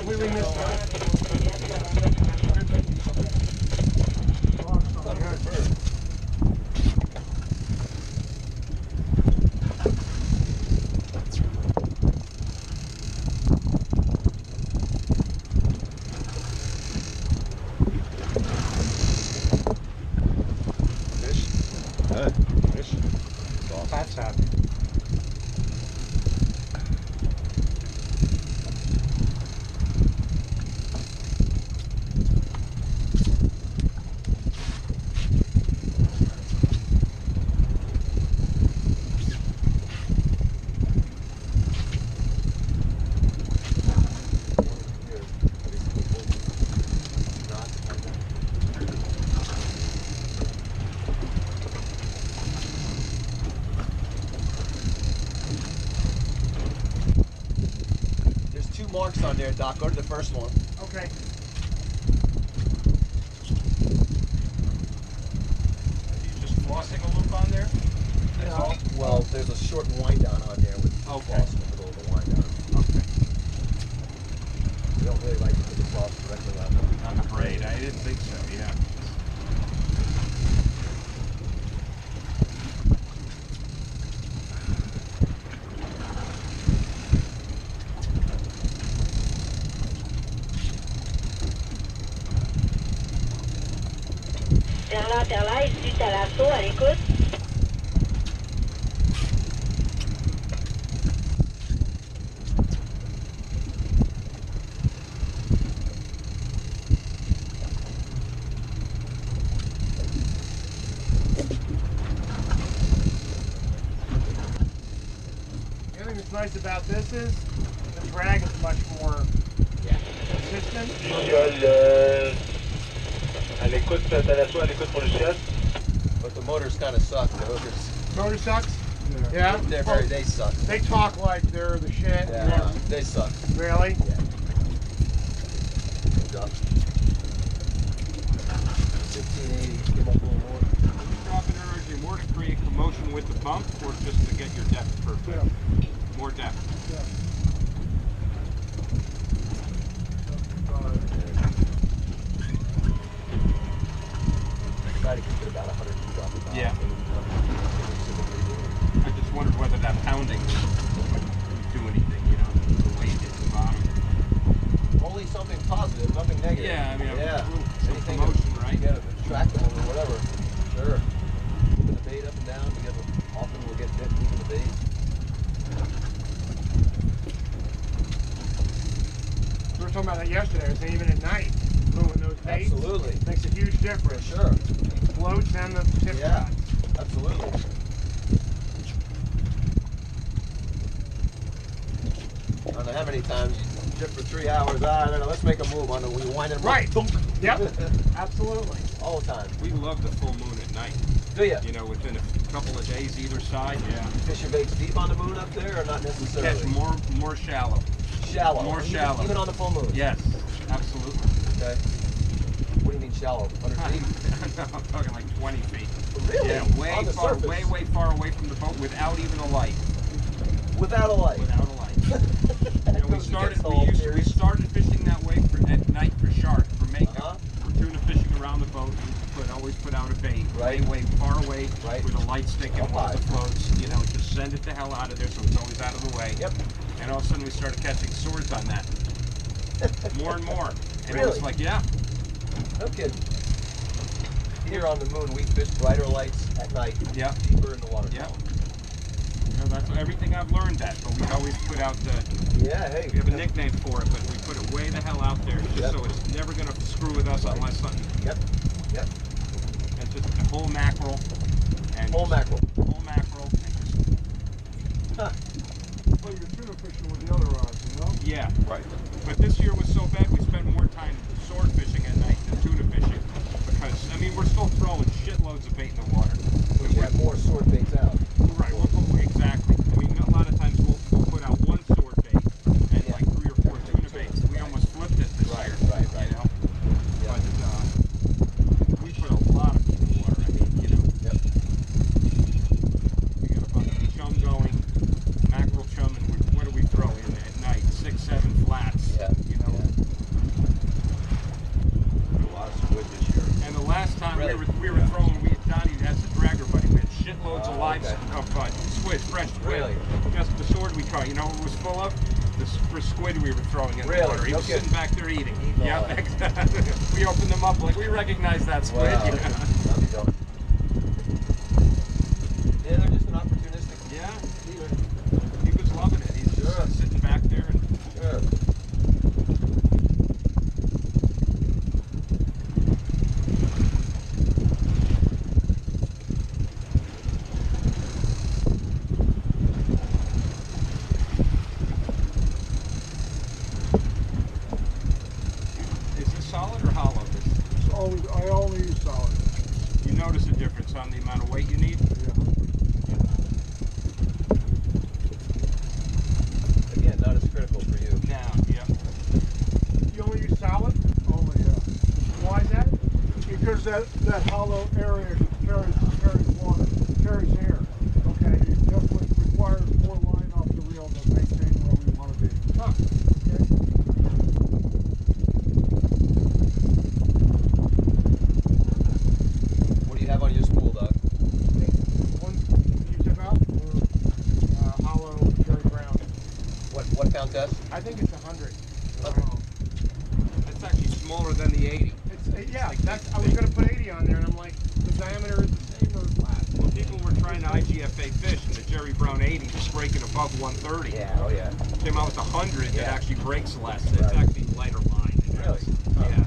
completely missed that. Fish. That's happy. There's 2 marks on there, Doc. Go to the first one. Okay. Are you just flossing a loop on there? That's all? Well, there's a short wind down on there with Okay. floss in the middle of the wind down. Okay. We don't really like to put the floss directly on On the braid. I didn't think so, yeah. Terre là, ici Talasso, à l'écoute. The other thing that's nice about this is the drag is much more consistent. À l'écoute, Talasso, à l'écoute pour le chef. But the motors kind of suck. The hookers, Motor sucks? Yeah. they suck. They talk like they're the shit. Yeah, they suck. Really? Yeah. Good job. 1680. Give up a little more. Are you dropping energy more to create commotion with the pump or just to get your depth perfect? More depth. Try to keep it about 100 feet off the top. Yeah. I just wondered whether that pounding would do anything, you know, the weight hits the bottom. Only something positive, nothing negative. Yeah, I mean, yeah. some Anything commotion, to right? get it tractable or whatever. Sure. Moving the bait up and down. Often we'll get bit moving the bait. We were talking about that yesterday. I was saying even at night, moving those baits Absolutely. makes a huge difference. Sure. Floats and the tip Yeah. rods. Absolutely. I don't know how many times you trip for 3 hours. I don't know. Let's make a move on it. When you wind it Right. Thunk. Yep. Absolutely. All the time. We love the full moon at night. Do you? You know, within a couple of days either side, yeah. Fish your baits deep on the moon up there, or not necessarily? Catch more shallow. Shallow. More Even- shallow. Even on the full moon. Yes, absolutely. Okay. What do you mean shallow? 100 feet? I'm talking like 20 feet. Really? Yeah, way On the far, surface? way far away from the boat without even a light. Without a light. Without a light. That You know, we goes against started the whole we theory. started fishing that way at night for shark, for makeup. Uh-huh. For tuna fishing around the boat, we always put out a bait Right. way far away Right. with a light stick and Up one of high. the floats. You know, just send it the hell out of there so it's always out of the way. Yep. And all of a sudden we started catching swords on that. More and more. And it Really? was like, yeah. No kidding. Here on the moon, we fish brighter lights at night, Yeah. deeper in the water. Yeah. You know, that's everything I've learned that, but we always put out the, Yeah, hey. we have a nickname for it, but we put it way the hell out there just Yep. so it's never going to screw with us unless something, Yep. Yep. and just a whole mackerel. And Whole mackerel. Whole mackerel. And just, Huh. Well, you're tuna fishing with the other rods, you know? yeah. Right. But this year was so bad we spent more time sword fishing at night than tuna fishing. Because, I mean, we're still throwing shitloads of bait in the water. But you have more sword baits out. Right, exactly. I mean, a lot of times we'll put out one sword bait and Yeah. like 3 or 4 tuna baits. We almost flipped it this Right, year. right, right. You know? Yeah. But we put a lot of feet in the water. I mean, you know. Yep. We got a fucking chum going, mackerel chum, and what do we throw in at night? 6, 7 flats. Yeah. You know, Really? Just the sword we caught. You know what it was full of? For squid we were throwing in the Really? water. He No was kidding. sitting back there eating. Eating all Yep, that. exactly. We opened them up like we recognize that squid. Wow. Yeah. I'll be going. Yeah, they're just an opportunistic Yeah. leader. He was loving it. He's Sure. just sitting back there and Sure. is this solid or hollow? I only use solid. You notice a difference on the amount of weight you need? Again, not as critical for you. Down, yeah. You only use solid? Only, Why is that? because that hollow area carries water, carries air. Okay. It definitely requires more line off the reel to maintain where we want to be. Huh. Okay? What do you have on your spool, Doug? One you took off or hollow Jerry Brown? What pound test? I think it's 100. It's actually smaller than the 80. It's yeah. That's I was gonna put 80 on there, and I'm like, the diameter is the same or less. Well, people were trying to IGFA fish, and the Jerry Brown 80 was breaking above 130. Yeah, oh yeah. Came out with 100 that Yeah. actually breaks less. It's Right. actually lighter line. Really? Yeah.